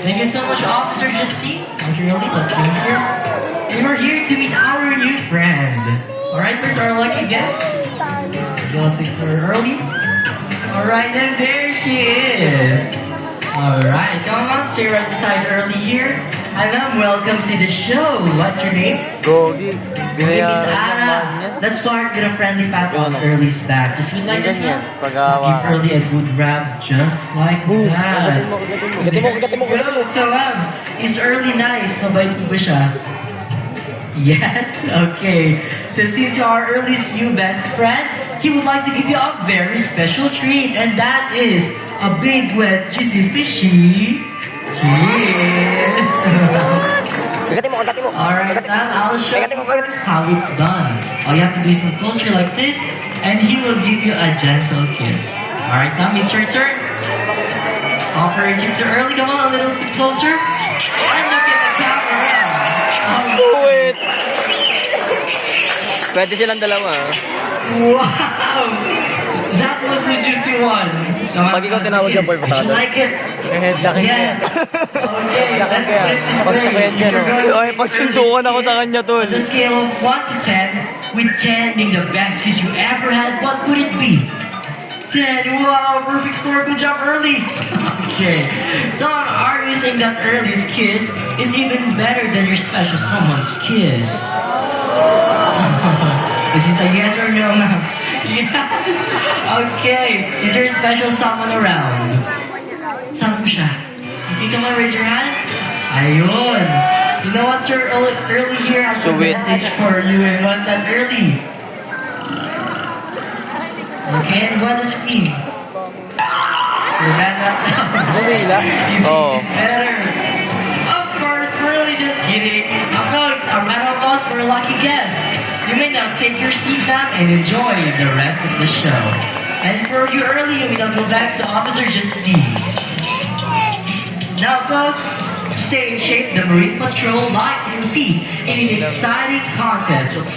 Thank you so much, Officer Justine. Thank you, really. Let's go here. And we're here to meet our new friend. Alright, where's our lucky guest? Let's wait for her early. Alright, and there she is. Alright, come on, stay right beside early here. Alam, welcome to the show. What's your name? Gogi. Miss Ara. Let's start with a friendly pat on Early's back. Just with like this one. Just give Early a good rap, just like that. Go, so is Early nice? Mabait po ba siya? Yes? Okay. So since you are Early's new best friend, he would like to give you a very special treat. And that is a big, wet, juicy, fishy kiss. Alright, I'll show you first how it's done. All you have to do is move closer like this, and he will give you a gentle kiss. Alright, now it's your turn. Offer your cheeks early. Come on, a little bit closer. And look at the camera. Sweet! Pwede silang dalawa. Wow! That was a juicy one. So, Pag ikaw tinawag yung boy, did you like it? Headlocking Yes. Okay, let's put it this way. Ay, pagsundukan ako sa kanya, tol. On the scale of 1 to 10, with 10 being the best kiss you ever had, what would it be? 10. Wow, perfect score. Good job, Early. Okay. So, are you saying that Early's kiss is even better than your special someone's kiss? Is it a yes or no, ma'am? Yes. Okay. Is there a special someone around? Saan po siya? Okay, come on, raise your hands. Ayun. You know what, sir? Early here has a message for you. And what's that, Early? Okay, and what is he? Forgot that now. Oh. This is better. Of course, we're really just kidding. Folks, a round of applause for a lucky guest. You may now take your seat now and enjoy the rest of the show. And for you Early, we now go back to Officer Justine. Now, folks, stay in shape. The Marine Patrol lies in compete in an exciting contest of